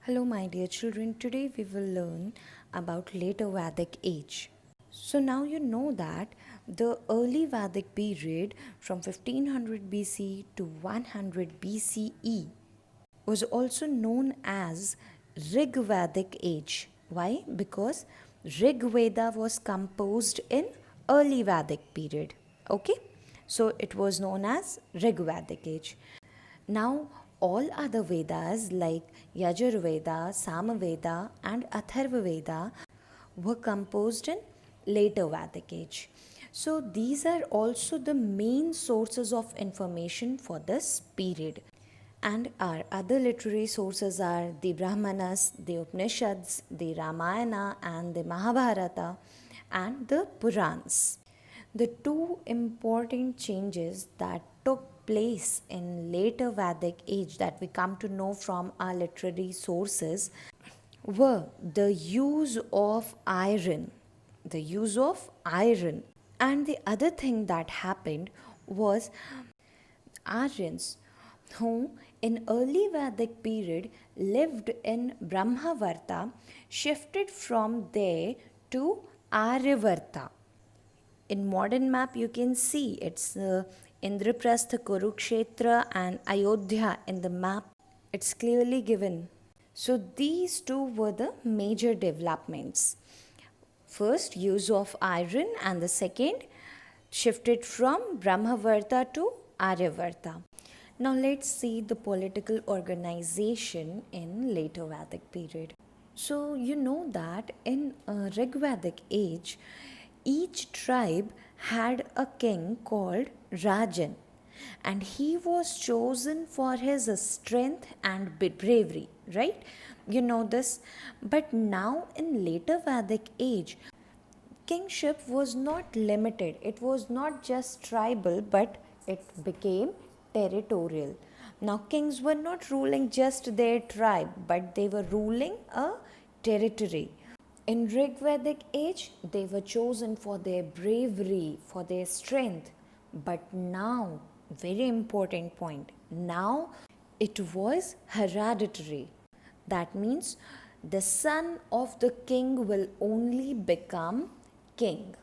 Hello, my dear children. Today we will learn about later Vedic age. So, now you know that the early Vedic period from 1500 BC to 100 BCE was also known as Rig Vedic age. Why? Because Rig Veda was composed in early Vedic period. Okay? So, it was known as Rig Vedic age. Now, all other Vedas like Yajurveda, Samaveda, and Atharvaveda were composed in later Vedic age. So, these are also the main sources of information for this period. And our other literary sources are the Brahmanas, the Upanishads, the Ramayana, and the Mahabharata, and the Purans. The two important changes that took place in later Vedic age that we come to know from our literary sources were the use of iron. The use of iron. And the other thing that happened was Aryans, who in early Vedic period lived in Brahmavarta, shifted from there to Aryavarta. In modern map you can see it's Indraprastha, Kurukshetra and Ayodhya in the map. It's clearly given. So these two were the major developments. First, use of iron, and the second, shifted from Brahmavarta to Aryavarta. Now let's see the political organization in later Vedic period. So you know that in Rigvedic age, each tribe had a king called Rajan, and he was chosen for his strength and bravery, right? You know this. But now in later Vedic age, kingship was not limited. It was not just tribal, but it became territorial. Now, kings were not ruling just their tribe, but they were ruling a territory. In Rigvedic age, they were chosen for their bravery, for their strength. But now, very important point, now it was hereditary. That means the son of the king will only become king.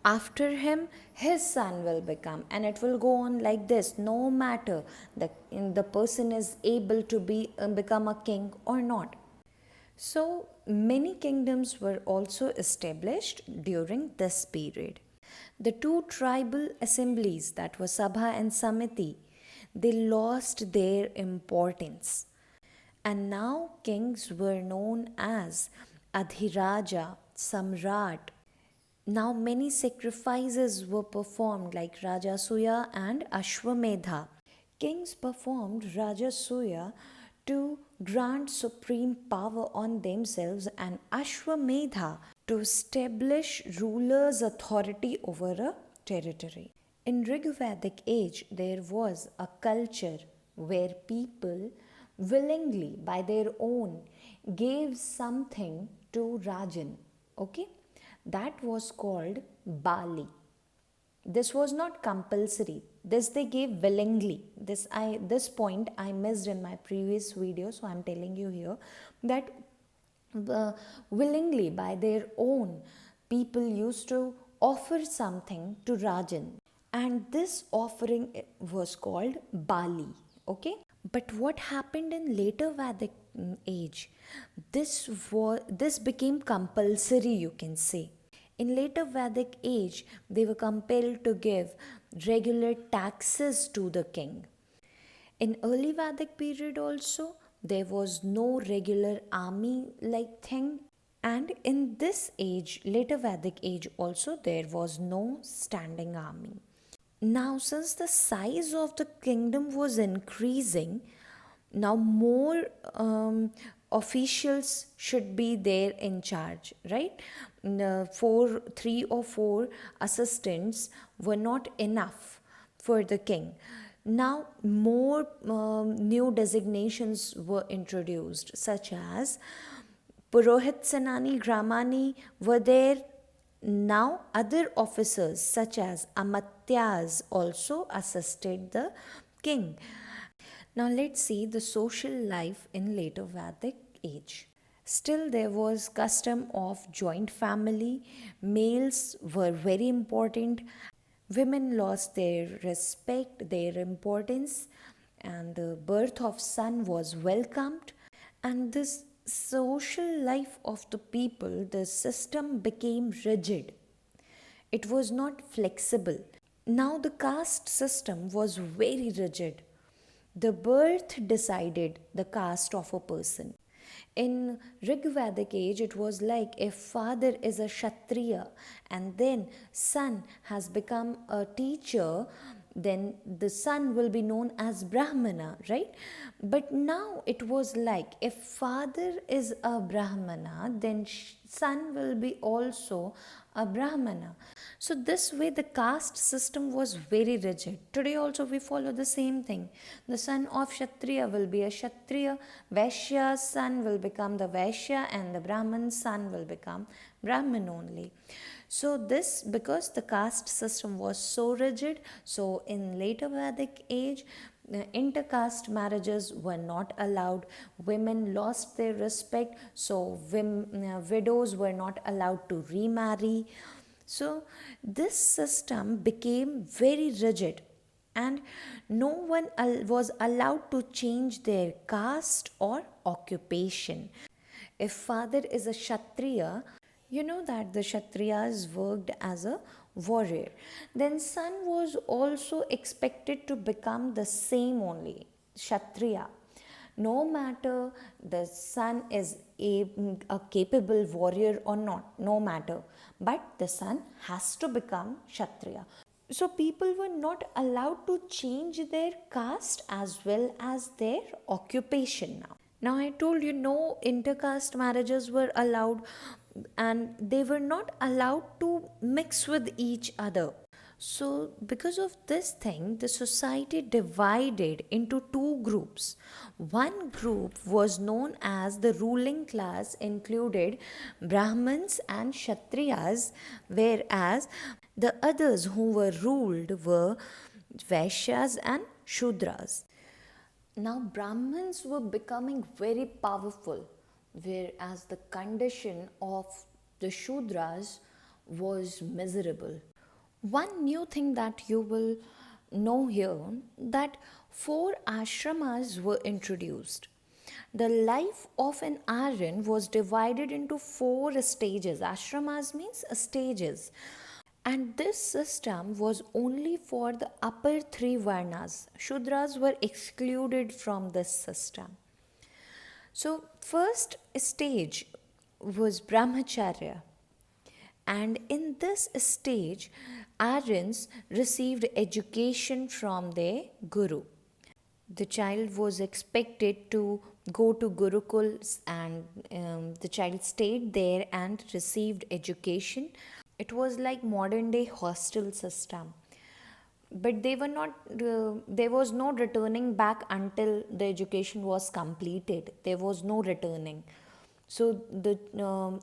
After him, his son will become, and it will go on like this no matter the person is able to become a king or not. So, many kingdoms were also established during this period. The two tribal assemblies, that were Sabha and Samiti, they lost their importance. And now kings were known as Adhiraja, Samrat. Now many sacrifices were performed like Rajasuya and Ashwamedha. Kings performed Rajasuya to grant supreme power on themselves and Ashwamedha to establish rulers' authority over a territory. In Rigvedic age, there was a culture where people willingly, by their own, gave something to Rajan. Okay? That was called Bali. This was not compulsory. This they gave willingly. This point I missed in my previous video, so I'm telling you here that willingly, by their own, people used to offer something to Rajan, and this offering was called Bali. Okay, but what happened in later Vedic age? This became compulsory, you can say. In later Vedic age, they were compelled to give regular taxes to the king. In early Vedic period also, there was no regular army like thing. And in this age, later Vedic age also, there was no standing army. Now, since the size of the kingdom was increasing, now more officials should be there in charge, right? Three or four assistants were not enough for the king. Now, more new designations were introduced, such as Purohit Senani Gramani were there. Now, other officers such as Amatyas also assisted the king. Now, let's see the social life in later Vedic age. Still, there was custom of joint family. Males were very important. Women lost their respect, their importance, and the birth of son was welcomed. And this social life of the people, the system became rigid. It was not flexible. Now the caste system was very rigid. The birth decided the caste of a person. In Rigvedic age, it was like if father is a Kshatriya and then son has become a teacher, then the son will be known as Brahmana, right? But now it was like if father is a Brahmana, then son will be also a Brahmana. So this way the caste system was very rigid. Today also we follow the same thing. The son of Kshatriya will be a Kshatriya, Vaishya's son will become the Vaishya, and the Brahman's son will become Brahman only. So this, because the caste system was so rigid, so in later Vedic age, intercaste marriages were not allowed. Women lost their respect, so widows were not allowed to remarry. So this system became very rigid, and no one was allowed to change their caste or occupation. If father is a Kshatriya, you know that the Kshatriyas worked as a warrior. Then son was also expected to become the same only, Kshatriya. No matter the son is a capable warrior or not, no matter. But the son has to become Kshatriya. So people were not allowed to change their caste as well as their occupation now. Now, I told you no intercaste marriages were allowed, and they were not allowed to mix with each other. So, because of this thing, the society divided into two groups. One group was known as the ruling class, included Brahmins and Kshatriyas, whereas the others who were ruled were Vaishyas and Shudras. Now, Brahmins were becoming very powerful, whereas the condition of the Shudras was miserable. One new thing that you will know here, that four ashramas were introduced. The life of an Aryan was divided into four stages. Ashramas means stages. And this system was only for the upper three varnas. Shudras were excluded from this system. So, first stage was Brahmacharya. And in this stage, Aryans received education from their guru. The child was expected to go to Gurukuls, and the child stayed there and received education. It was like modern day hostel system. But they were not, there was no returning back until the education was completed. There was no returning. So the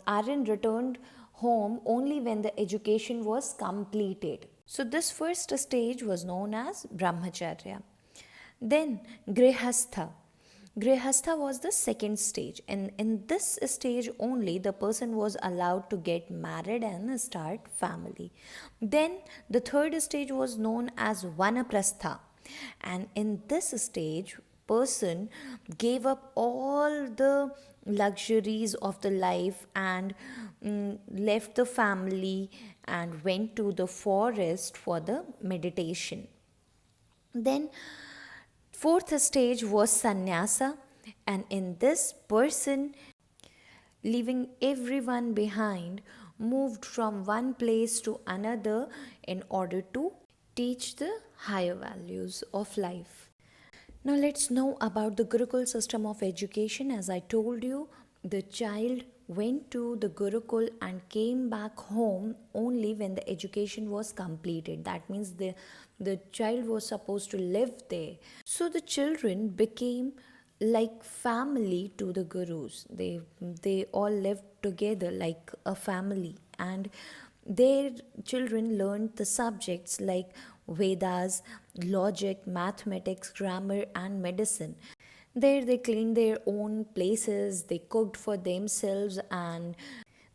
Aryan returned home only when the education was completed. So this first stage was known as Brahmacharya. Then Grihastha. Grihastha was the second stage, and in this stage only the person was allowed to get married and start family. Then the third stage was known as Vanaprastha, and in this stage person gave up all the luxuries of the life and left the family and went to the forest for the meditation. Then fourth stage was sannyasa, and in this person, leaving everyone behind, moved from one place to another in order to teach the higher values of life. Now let's know about the Gurukul system of education. As I told you, the child went to the Gurukul and came back home only when the education was completed. That means the child was supposed to live there. So the children became like family to the gurus. They all lived together like a family, and their children learned the subjects like Vedas, logic, mathematics, grammar, and medicine. There they cleaned their own places, they cooked for themselves, and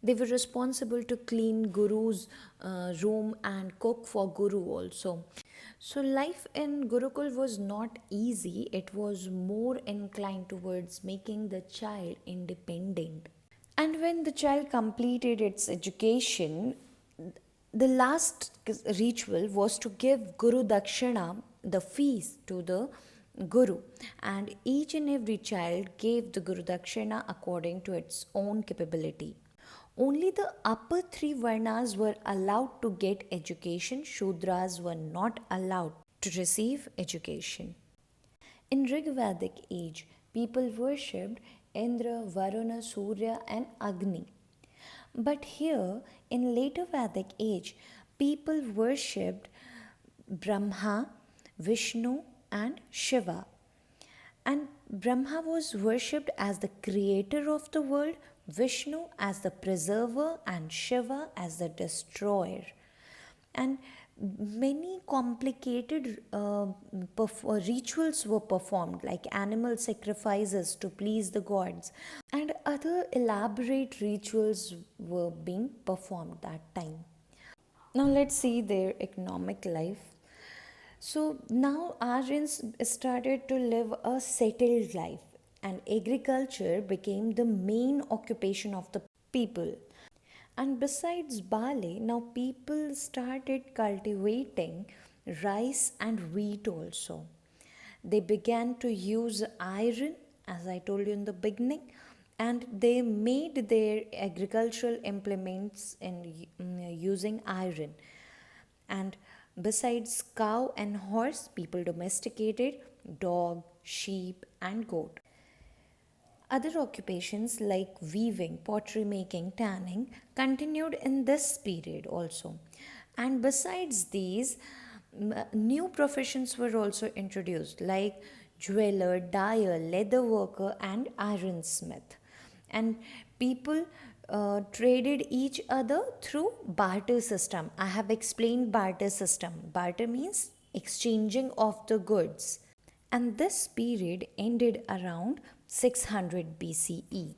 they were responsible to clean Guru's room and cook for Guru also. So life in Gurukul was not easy, it was more inclined towards making the child independent. And when the child completed its education, the last ritual was to give Guru Dakshina, the fees to the Guru, and each and every child gave the Guru Dakshina according to its own capability. Only the upper three Varnas were allowed to get education, Shudras were not allowed to receive education. In Rigvedic age, people worshipped Indra, Varuna, Surya, and Agni. But here, in later Vedic age, people worshipped Brahma, Vishnu, and Shiva. And Brahma was worshipped as the creator of the world, Vishnu as the preserver, and Shiva as the destroyer. And many complicated rituals were performed, like animal sacrifices to please the gods, and other elaborate rituals were being performed that time. Now let's see their economic life. So now Aryans started to live a settled life, and agriculture became the main occupation of the people. And besides barley, now people started cultivating rice and wheat also. They began to use iron, as I told you in the beginning, and they made their agricultural implements in using iron. And besides cow and horse, people domesticated dog, sheep, and goat. Other occupations like weaving, pottery making, tanning continued in this period also. And besides these, new professions were also introduced like jeweler, dyer, leather worker, and ironsmith. And people traded each other through barter system. I have explained barter system. Barter means exchanging of the goods, and this period ended around 600 BCE.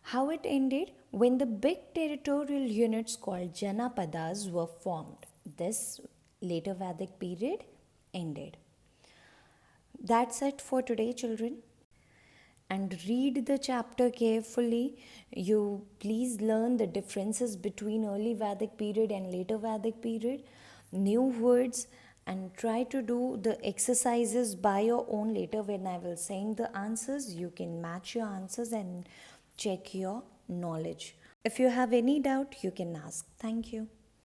How it ended? When the big territorial units called Janapadas were formed. This later Vedic period ended. That's it for today, children. And read the chapter carefully. You please learn the differences between early Vedic period and later Vedic period, new words, and try to do the exercises by your own. Later when I will send the answers, you can match your answers and check your knowledge. If you have any doubt, you can ask. Thank you.